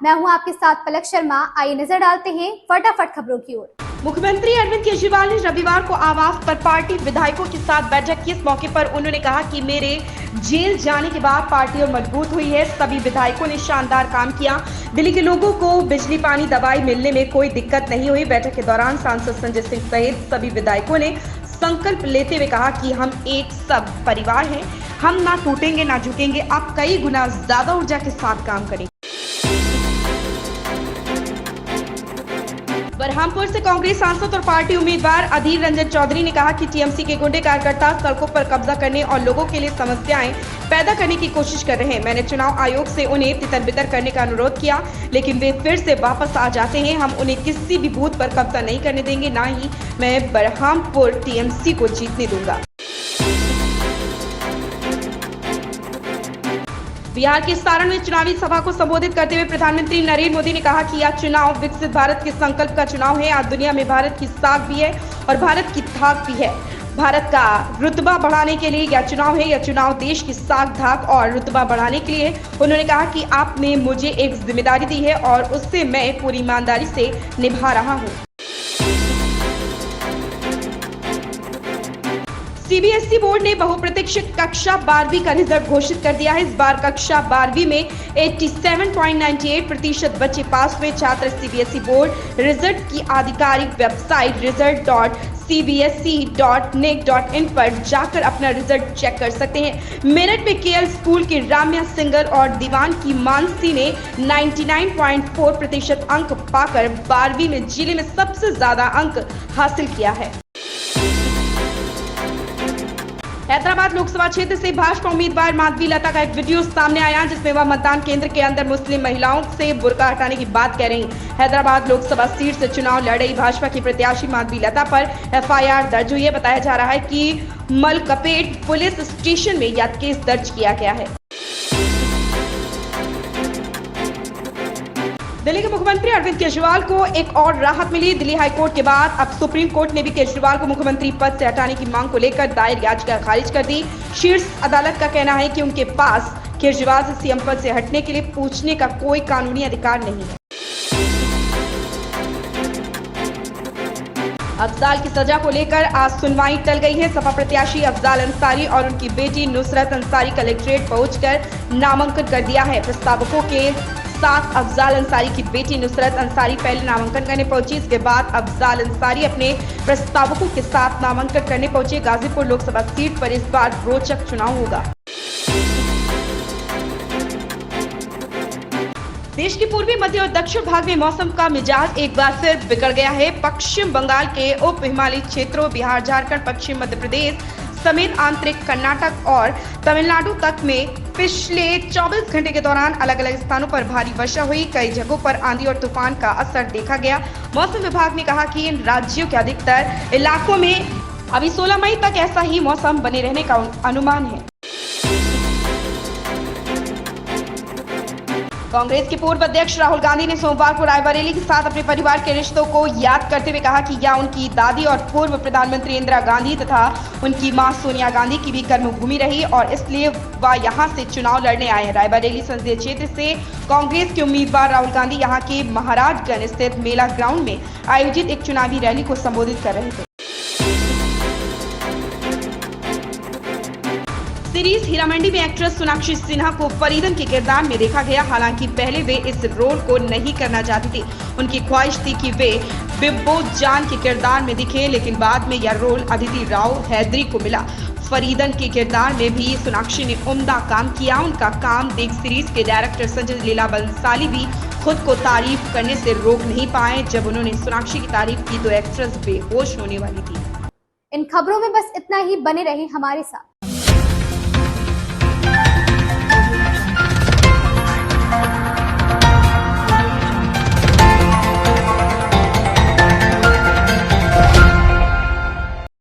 मैं हूं आपके साथ पलक शर्मा। आइए नजर डालते हैं फटाफट खबरों की ओर। मुख्यमंत्री अरविंद केजरीवाल ने रविवार को आवास पर पार्टी विधायकों के साथ बैठक की। इस मौके पर उन्होंने कहा कि मेरे जेल जाने के बाद पार्टी और मजबूत हुई है। सभी विधायकों ने शानदार काम किया। दिल्ली के लोगों को बिजली, पानी, दवाई मिलने में कोई दिक्कत नहीं हुई। बैठक के दौरान सांसद संजय सिंह सहित सभी विधायकों ने संकल्प लेते हुए कहा कि हम एक सब परिवार हैं, हम ना टूटेंगे ना झुकेंगे, अब कई गुना ज्यादा ऊर्जा के साथ काम करेंगे। बरहामपुर से कांग्रेस सांसद और पार्टी उम्मीदवार अधीर रंजन चौधरी ने कहा कि टीएमसी के गुंडे कार्यकर्ता सड़कों पर कब्जा करने और लोगों के लिए समस्याएं पैदा करने की कोशिश कर रहे हैं। मैंने चुनाव आयोग से उन्हें तितर-बितर करने का अनुरोध किया, लेकिन वे फिर से वापस आ जाते हैं। हम उन्हें किसी भी बूथ पर कब्जा नहीं करने देंगे, ना ही मैं बरहामपुर टीएमसी को जीतने दूंगा। बिहार के सारण में चुनावी सभा को संबोधित करते हुए प्रधानमंत्री नरेंद्र मोदी ने कहा कि यह चुनाव विकसित भारत के संकल्प का चुनाव है। आज दुनिया में भारत की साख भी है और भारत की धाक भी है। भारत का रुतबा बढ़ाने के लिए यह चुनाव है। यह चुनाव देश की साख, धाक और रुतबा बढ़ाने के लिए। उन्होंने कहा कि आपने मुझे एक जिम्मेदारी दी है और उससे मैं पूरी ईमानदारी से निभा रहा हूँ। सीबीएसई बोर्ड ने बहुप्रतीक्षित कक्षा 12वीं का रिजल्ट घोषित कर दिया है। इस बार कक्षा 12वीं में 87.98% बच्चे पास हुए। छात्र सीबीएसई बोर्ड रिजल्ट की आधिकारिक वेबसाइट result.cbse.nic.in पर जाकर अपना रिजल्ट चेक कर सकते हैं। मेरठ में केएल स्कूल की राम्या सिंगर और दीवान की मानसी ने 99.4% अंक पाकर 12वीं में जिले में सबसे ज्यादा अंक हासिल किया है। हैदराबाद लोकसभा क्षेत्र से भाजपा उम्मीदवार माधवी लता का एक वीडियो सामने आया, जिसमें वह मतदान केंद्र के अंदर मुस्लिम महिलाओं से बुर्का हटाने की बात कह रही। हैदराबाद लोकसभा सीट से चुनाव लड़ रही भाजपा की प्रत्याशी माधवी लता पर एफआईआर दर्ज हुई है। बताया जा रहा है कि मलकपेट पुलिस स्टेशन में यह केस दर्ज किया गया है। दिल्ली के मुख्यमंत्री अरविंद केजरीवाल को एक और राहत मिली। दिल्ली हाईकोर्ट के बाद अब सुप्रीम कोर्ट ने भी केजरीवाल को मुख्यमंत्री पद से हटाने की मांग को लेकर दायर याचिका खारिज कर दी। शीर्ष अदालत का कहना है कि उनके पास केजरीवाल से सीएम पद से हटने के लिए पूछने का कोई कानूनी अधिकार नहीं है। अफजाल की सजा को लेकर आज सुनवाई टल गई है। सपा प्रत्याशी अफजाल अंसारी और उनकी बेटी नुसरत अंसारी कलेक्ट्रेट पहुंचकर नामांकन कर दिया है। प्रस्तावकों के साथ अफजाल अंसारी की बेटी नुसरत अंसारी पहले नामांकन करने पहुंची। इसके बाद अफजाल अंसारी अपने प्रस्तावकों के साथ नामांकन करने पहुंचे। गाजीपुर लोकसभा सीट पर इस बार रोचक चुनाव होगा। देश के पूर्वी, मध्य और दक्षिण भाग में मौसम का मिजाज एक बार फिर बिगड़ गया है। पश्चिम बंगाल के उप हिमालयी क्षेत्रों, बिहार, झारखंड, पश्चिम मध्य प्रदेश समेत आंतरिक कर्नाटक और तमिलनाडु तक में पिछले 24 घंटे के दौरान अलग अलग स्थानों पर भारी वर्षा हुई। कई जगहों पर आंधी और तूफान का असर देखा गया। मौसम विभाग ने कहा कि इन राज्यों के अधिकतर इलाकों में अभी 16 मई तक ऐसा ही मौसम बने रहने का अनुमान है। कांग्रेस के पूर्व अध्यक्ष राहुल गांधी ने सोमवार को रायबरेली के साथ अपने परिवार के रिश्तों को याद करते हुए कहा कि यह उनकी दादी और पूर्व प्रधानमंत्री इंदिरा गांधी तथा उनकी मां सोनिया गांधी की भी कर्मभूमि रही और इसलिए वह यहां से चुनाव लड़ने आए हैं। रायबरेली संसदीय क्षेत्र से कांग्रेस के उम्मीदवार राहुल गांधी यहां के महाराजगंज स्थित मेला ग्राउंड में आयोजित एक चुनावी रैली को संबोधित कर रहे थे। सीरीज हीरा मंडी में एक्ट्रेस सोनाक्षी सिन्हा को फरीदन के किरदार में देखा गया। हालांकि पहले वे इस रोल को नहीं करना चाहती थी। उनकी ख्वाहिश थी कि वे बिब्बो जान के किरदार में दिखे, लेकिन बाद में यह रोल अदिति राव हैदरी को मिला। फरीदन के किरदार में भी सोनाक्षी ने उम्दा काम किया। उनका काम देख सीरीज के डायरेक्टर संजय लीला बंसाली भी खुद को तारीफ करने से रोक नहीं पाए। जब उन्होंने सोनाक्षी की तारीफ की तो एक्ट्रेस बेहोश होने वाली थी। इन खबरों में बस इतना ही। बने रहे हमारे साथ।